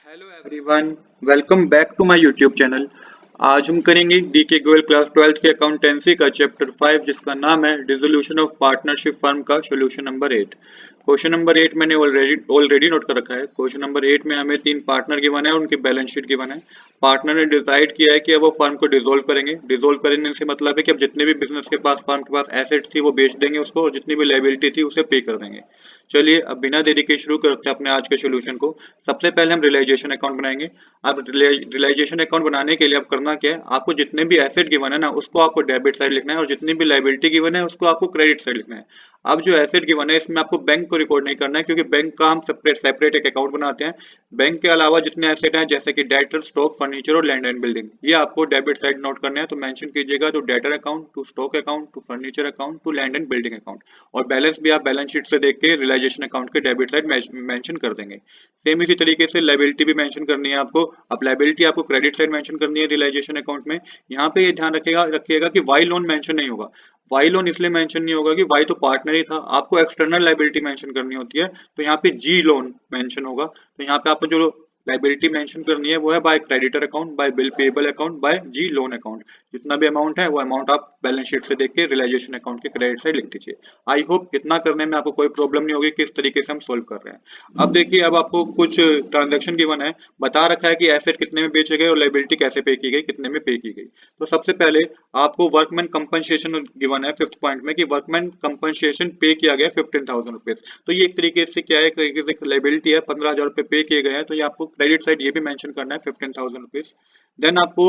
Hello everyone, welcome back to my YouTube channel. आज हम करेंगे डीके गोयल क्लास 12th के अकाउंटेंसी का चैप्टर 5 जिसका नाम है डिसोल्यूशन ऑफ पार्टनरशिप फर्म का सोल्यूशन नंबर 8। क्वेश्चन नंबर 8 मैंने ऑलरेडी नोट कर रखा है। क्वेश्चन नंबर 8 में हमें 3 पार्टनर गिवन है और उनकी बैलेंस शीट गिवन है। पार्टनर ने डिसाइड किया है कि अब वो फर्म को डिसॉल्व करेंगे। डिसॉल्व करने से मतलब है कि अब जितने भी बिजनेस के पास फर्म के पास एसेट थी वो बेच देंगे उसको, और जितनी भी लायबिलिटी थी उसे पे कर देंगे। चलिए अब बिना देरी के शुरू करते हैं अपने आज के सोल्यूशन को। सबसे पहले हम रियलाइजेशन अकाउंट बनाएंगे। अब रियलाइजेशन अकाउंट बनाने के लिए अब करना क्या है, आपको जितने भी एसेट गिवन है ना उसको आपको डेबिट साइड लिखना है, और जितनी भी लायबिलिटी गिवन है उसको आपको क्रेडिट साइड लिखना है। अब जो एसेट गिवन है इसमें आपको बैंक को रिकॉर्ड नहीं करना है, क्योंकि बैंक का हम सेपरेट एक अकाउंट बनाते हैं। बैंक के अलावा जितने एसेट हैं जैसे कि डेटर, स्टॉक, फर्नीचर और लैंड एंड बिल्डिंग, ये आपको डेबिट साइड नोट करने हैं। तो मेंशन कीजिएगा to debtor account, to stock account, to furniture account, to land and building account. और बैलेंस भी आप बैलेंस शीट से देख के रियलाइजेशन अकाउंट के डेबिट साइड मेंशन कर देंगे। सेम इसी तरीके से लायबिलिटी भी मेंशन करनी है आपको। अब लायबिलिटी आपको क्रेडिट साइड मेंशन करनी है रियलाइजेशन अकाउंट में। यहाँ पे ये ध्यान रखिएगा कि वाई लोन मेंशन नहीं होगा। वाई लोन इसलिए मेंशन नहीं होगा कि वाई तो पार्टनर ही था, आपको एक्सटर्नल लायबिलिटी मेंशन करनी होती है। तो यहाँ पे जी लोन मेंशन होगा। तो यहाँ पे आपको जो लायबिलिटी मेंशन करनी है वो है by creditor account, by bill payable account, by G loan account. जितना भी अमाउंट है वो अमाउंट आप बैलेंस शीट से देख के रियलाइजेशन अकाउंट के क्रेडिट साइड लिख दीजिए। आई होप इतना करने में आपको कोई प्रॉब्लम नहीं होगी किस तरीके से हम सोल्व कर रहे हैं। अब देखिए, अब आपको कुछ ट्रांजैक्शन गिवन है, बता रखा है कि एसेट कितने में बेचे गए और लायबिलिटी कैसे पे की गई, कितने में पे की गई। तो सबसे पहले आपको वर्कमैन कंपनसेशन गिवन है फिफ्थ पॉइंट में कि वर्कमैन कंपनसेशन पे किया गया 15,000 रुपीज। तो ये एक तरीके से क्या है, एक तरीके से लायबिलिटी है, 15,000 रुपए पे किए गए हैं। तो ये आपको क्रेडिट साइड ये भी मेंशन करना है 15,000 रुपीज। देन आपको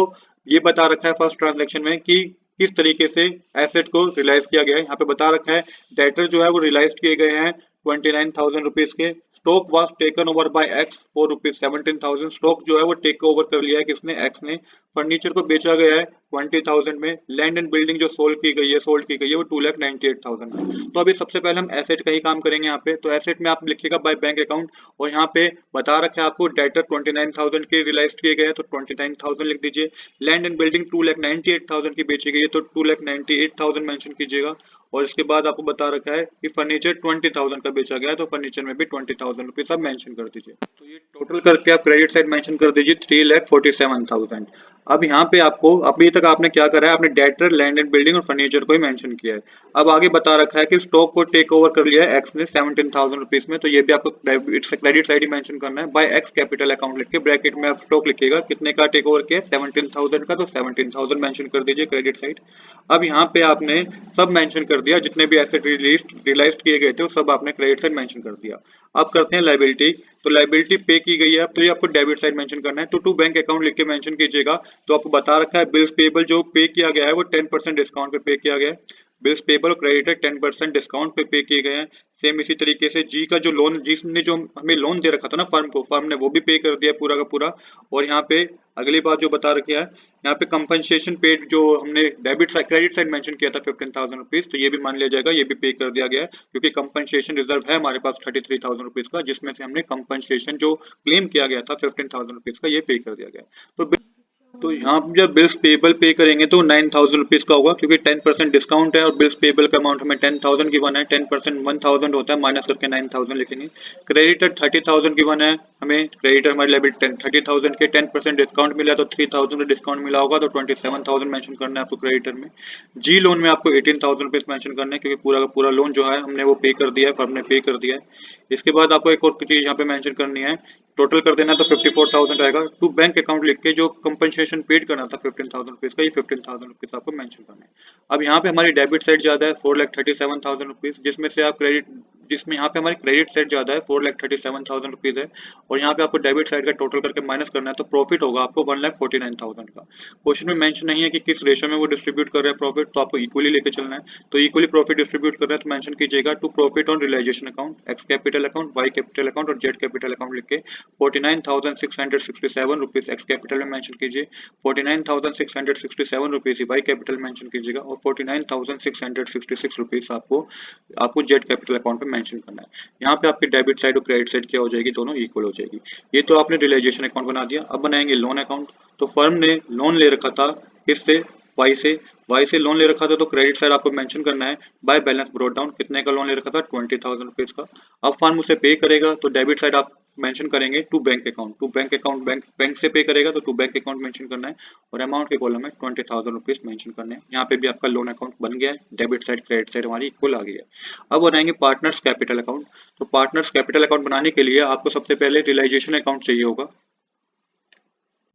ये बता रखा है फर्स्ट ट्रांजेक्शन में कि किस तरीके से एसेट को रियलाइज किया गया है। यहाँ पे बता रखा है डेटर जो है वो रियलाइज किए गए हैं 29,000 रुपीज के। Stock was taken over by x for rupees 17,000। Stock जो है वो टेक ओवर कर लिया है किसने, एक्स ने। फर्नीचर को बेचा गया है 20,000 में। लैंड एंड बिल्डिंग जो सोल्ड की गई है वो 2,98,000 में। तो अभी सबसे पहले हम एसेट का ही काम करेंगे यहाँ पे। तो एसेट में आप लिखिएगा बाय बैंक अकाउंट, और यहाँ पे बता रखा है आपको डेटर 29,000 के रियलाइज किए गए हैं तो 29,000 लिख दीजिए। लैंड एंड बिल्डिंग 2,98,000 की बेची गई है तो 2,98,000 मेंशन कीजिएगा। और इसके बाद आपको बता रखा है कि फर्नीचर 20,000 का बेचा गया है तो फर्नीचर में भी 20,000 रुपीज आप मेंशन कर दीजिए। तो ये टोटल करके आप क्रेडिट साइड मेंशन कर दीजिए 3,47,000। अब यहाँ पे आपको अभी तक आपने क्या करा है, आपने डेटर, लैंड एंड बिल्डिंग और फर्नीचर को ही मेंशन किया है। अब आगे बता रखा है कि स्टॉक को टेक ओवर कर लिया है एक्स ने 17,000 रुपीज में। तो ये भी आपको क्रेडिट साइड ही मेंशन करना है। बाय एक्स कैपिटल अकाउंट लिख के ब्रैकेट में आप स्टॉक लिखिएगा कितने का टेक ओवर किया, 17,000 का, तो 17,000 मेंशन कर दीजिए क्रेडिट साइड। अब यहाँ पे आपने सब मेंशन कर दिया, जितने भी एसेट रियलाइज किए गए थे वो सब आपने क्रेडिट साइड मेंशन कर दिया। अब करते हैं लायबिलिटी। तो लायबिलिटी पे की गई है, अब तो ये आपको डेबिट साइड मेंशन करना है। तो टू बैंक अकाउंट लिख के मेंशन कीजिएगा। तो आपको बता रखा है बिल्स पेबल जो पे किया गया है वो 10% डिस्काउंट पे पे किया गया है। बिल्स पेबल और क्रेडिटर 10% डिस्काउंट पे किए गए हैं। सेम इसी तरीके से जी का जो लोन, जिसने जो हमें लोन दे रखा था ना फर्म को, फर्म ने वो भी पे कर दिया पूरा का पूरा। और यहाँ पे अगली बात जो बता रखी है, यहाँ पे कंपनसेशन पेड जो हमने debit side credit side mention किया था 15,000 रुपीज, तो ये भी मान लिया जाएगा, ये भी पे कर दिया गया है। क्योंकि कंपनसेशन रिजर्व है हमारे पास 33,000 रुपीज का, जिसमें से हमने कंपनसेशन जो क्लेम किया गया था 15,000 रुपीज का, ये पे कर दिया गया है। तो यहाँ पे जब बिल्स पेबल पे करेंगे तो 9,000 रुपीज का होगा, क्योंकि 10% डिस्काउंट है और बिल्स पेबल का अमाउंट हमें 10,000 गिवन है। 10% 1,000 होता है, माइनस करके 9,000 लिखेंगे। क्रेडिटर 30,000 गिवन है हमें, क्रेडिटर हमारी लायबिलिटी 30,000 के 10% डिस्काउंट मिला तो 3,000 का डिस्काउंट मिला होगा, तो 27,000 मेंशन करना है आपको क्रेडिटर में। जी लोन में आपको 18,000 रुपीज मेंशन करना है, क्योंकि पूरा का पूरा लोन जो है हमने वो पे कर दिया है, फर्म ने पे कर दिया है। इसके बाद आपको एक और चीज यहाँ पे मेंशन करनी है, टोटल कर देना तो 54,000 आएगा। टू बैंक अकाउंट लिख के जो कंपनसेशन पेड करना था 15,000 रुपीज का, ये 15,000 रुपीज आपको मेंशन करना है। अब यहाँ पे हमारी डेबिट साइड ज्यादा है 4,37,000 रुपीज, जिसमें यहाँ पे हमारी क्रेडिट साइड ज्यादा है 4,37,000 रुपीज है। और यहाँ पे आपको डेबिट साइड का टोटल करके माइनस करना है, तो प्रॉफिट होगा आपको 1,49,000 का। क्वेश्चन में मेंशन नहीं है कि किस रेशो में वो डिस्ट्रीब्यूट कर रहे हैं प्रॉफिट, तो आपको इक्वली लेके चलना है। तो इक्वली प्रॉफिट डिस्ट्रीब्यूट कर रहे हैं तो मेंशन कीजिएगा to profit on realisation account, X capital account, Y capital account और जेड कैपिटल अकाउंट लिख के 49,667 रुपीज एक्स कैपिटल में मेंशन कीजिए, 49,667 रुपीज वाई कैपिटल मेंशन कीजिएगा, और 49,666 रुपीज आपको आपको जेड कैपिटल अकाउंट पे मेंशन करना है। यहाँ पे आपकी डेबिट साइड और क्रेडिट साइड क्या हो जाएगी, दोनों इक्वल हो जाएगी। ये तो आपने रियलाइजेशन अकाउंट बना दिया। अब बनाएंगे लोन अकाउंट। तो फर्म ने लोन ले रखा था किससे, वाई से लोन ले रखा था, तो क्रेडिट साइड आपको मेंशन करना है बाय बैलेंस ब्रॉट डाउन, कितने का लोन ले रखा था 20,000 रुपीज का। अब फर्म उसे पे करेगा तो डेबिट साइड आप मेंशन करेंगे to bank account. To bank account bank से पे करेगा तो टू बैंक अकाउंट मेंशन करना है और अमाउंट के कॉलम में 20,000 रुपीज मेंशन करने हैं। यहाँ पे भी आपका लोन अकाउंट बन गया है, डेबिट साइड क्रेडिट साइड हमारी इक्वल आ गई है। अब बनाएंगे पार्टनर्स कैपिटल अकाउंट। तो पार्टनर्स कैपिटल अकाउंट बनाने के लिए आपको सबसे पहले रियलाइजेशन अकाउंट चाहिए होगा।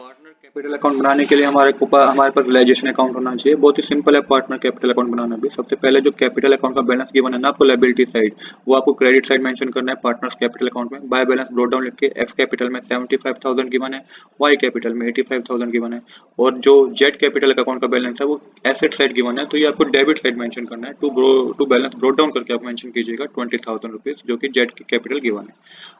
पार्टनर कैपिटल अकाउंट बनाने के लिए हमारे पास रियलाइजेशन अकाउंट होना चाहिए। बहुत ही सिंपल है पार्टनर कैपिटल अकाउंट बनाना भी। सबसे पहले जो कैपिटल अकाउंट का बैलेंस गिवन है ना आपको लायबिलिटी साइड, वो आपको क्रेडिट साइड मेंशन करना है पार्टनर्स कैपिटल अकाउंट में। बाय बैलेंस ब्रोट डाउन लिख के एक्स कैपिटल में 75,000 गिवन है, वाई कैपिटल में 85,000 गिवन है और जो जेड कैपिटल अकाउंट का बैलेंस है वो एसेट साइड गिवन है, तो ये आपको डेबिट साइड मेंशन करना है। टू बैलेंस ब्रोट डाउन करके आप मेंशन कीजिएगा 20,000 रुपीज, जो कि जेड की कैपिटल गिवन है।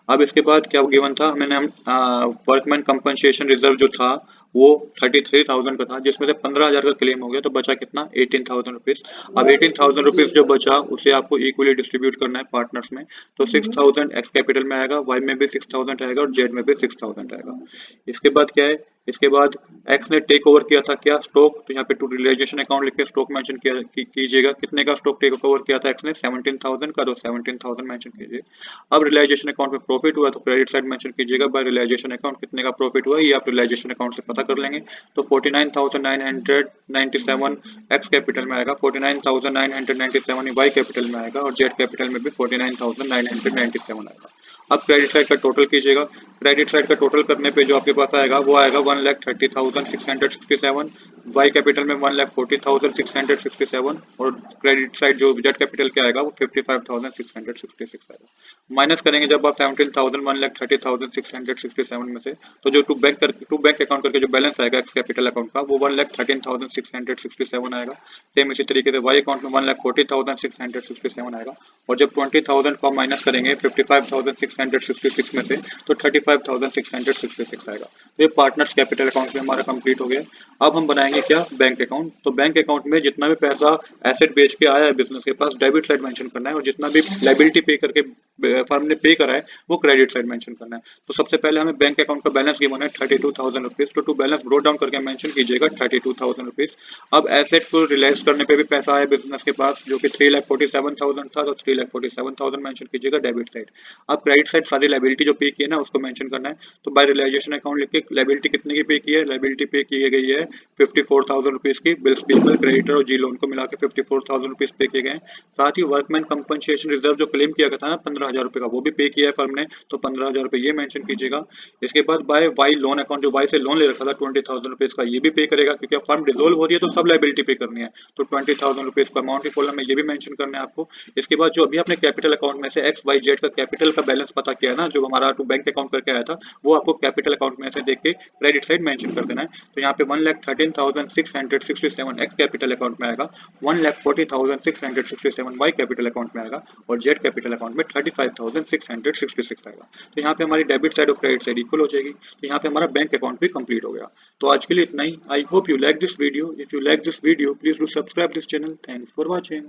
अब इसके बाद क्या गिवन था, मैंने वर्कमैन कंपनसेशन रिजर्व जो था वो 33,000 का था, जिसमें से 15,000 का क्लेम हो गया, तो बचा कितना 18,000 रुपीज। अब 18,000 रुपीज जो बचा उसे आपको इक्वली डिस्ट्रीब्यूट करना है पार्टनर्स में। तो 6,000 एक्स कैपिटल में आएगा, वाई में भी 6,000 आएगा और जेड में भी 6,000 आएगा। इसके बाद क्या है, इसके बाद एक्स ने टेक ओवर किया था क्या, स्टॉक। तो यहाँ पे टू रियलाइजेशन अकाउंट लिख के स्टॉक मेंशन कीजिएगा। कितने का स्टॉक टेक ओवर किया था एक्स ने, 17,000 का, तो 17,000 मेंशन कीजिए। अब रियलाइजेशन अकाउंट में प्रॉफिट हुआ तो क्रेडिट साइड मेंशन कीजिएगा। बाय रियलाइजेशन अकाउंट कितने का प्रॉफिट हुआ ये आप रियलाइजेशन अकाउंट से पता कर लेंगे। तो 49,997 एक्स कैपिटल में आएगा, 49,997 वाई कैपिटल में आएगा और जेड कैपिटल में भी 49,997 आएगा। अब क्रेडिट साइड का टोटल कीजिएगा। क्रेडिट साइड का टोटल करने पे जो आपके पास आएगा वो आएगा 1,30,667, वाई कैपिटल में 1,40,667 और क्रेडिट साइड जो जेड कैपिटल के आएगा वो 55,666 आएगा। माइनस करेंगे जब आप 17,000 1,30,667 में से, तो जो टू बैंक अकाउंट करके जो बैलेंस आएगा एक्स कैपिटल अकाउंट का वो 1,13,667 आएगा। सेम इसी तरीके से वाई अकाउंट में 1,40,667 आएगा और जब 20,000 को माइनस करेंगे 55,666 में से तो 35,666 आएगा। तो ये पार्टनर्स कैपिटल अकाउंट में हमारा कंप्लीट हो गया। अब हम बनाएंगे क्या, बैंक अकाउंट। तो बैंक अकाउंट में जितना भी पैसा एसेट बेच के आया है बिजनेस के पास, डेबिट साइड मेंशन करना है और जितना भी लायबिलिटी पे करके फर्म ने पे करा है वो क्रेडिट साइड मेंशन करना है। तो सबसे पहले हमें बैंक अकाउंट का बैलेंस गिवन है 32,000 रुपीज, तो टू बैलेंस ब्रोट डाउन करके मेंशन कीजिएगा 32,000 रुपीज। अब एसेट को रिलाइज करने पे भी पैसा है बिजनेस के पास जो कि 3,47,000 था, तो 3,47,000 मेंशन कीजिएगा डेबिट साइड। अब क्रेडिट साइड सारी लायबिलिटी जो पे की है ना उसको मेंशन करना है। तो बाय रियलाइजेशन अकाउंट लिख के लायबिलिटी कितने की पे की है, लायबिलिटी पे की गई है 54,000 रुपीज की, बिल्स पेबल क्रेडिटर और जी लोन को मिला के 54,000 रुपीज पे किए गए। साथ ही वर्कमैन कंपनसेशन रिजर्व जो क्लेम किया गया था ना 15,000 रुपए का, वो भी पे किया है फर्म ने, तो 15,000 रुपए ये मेंशन कीजिएगा। इसके बाद बाय वाई लोन अकाउंट जो वाई से लोन ले रखा था 20,000 रुपीज का, ये भी पे करेगा क्योंकि फर्म डिसोल्व हो रही है तो सब लायबिलिटी पे करनी है, तो 20,000 रुपीज का अमाउंट के कॉलम में ये भी मेंशन करना है आपको। इसके बाद जो अभी आपने कैपिटल अकाउंट में से एक्स वाई जेड का कैपिटल का बैलेंस पता किया है ना, जो हमारा टू बैंक अकाउंट करके आया था, वो आपको कैपिटल अकाउंट में से देख के क्रेडिट साइड मेंशन कर देना है। तो यहाँ पे 1,13,667 एक्स कैपिटल अकाउंट में आएगा, 1,40,667 वाई कैपिटल अकाउंट में आएगा और जेड कैपिटल अकाउंट में 35,666 आएगा। तो यहाँ पे हमारी डेबिट साइड और क्रेडिट साइड इक्वल हो जाएगी। तो यहाँ पे हमारा बैंक अकाउंट भी कंप्लीट हो गया। तो आज के लिए इतना ही। I hope you like this video. If you like this video please do subscribe this channel. Thanks for watching.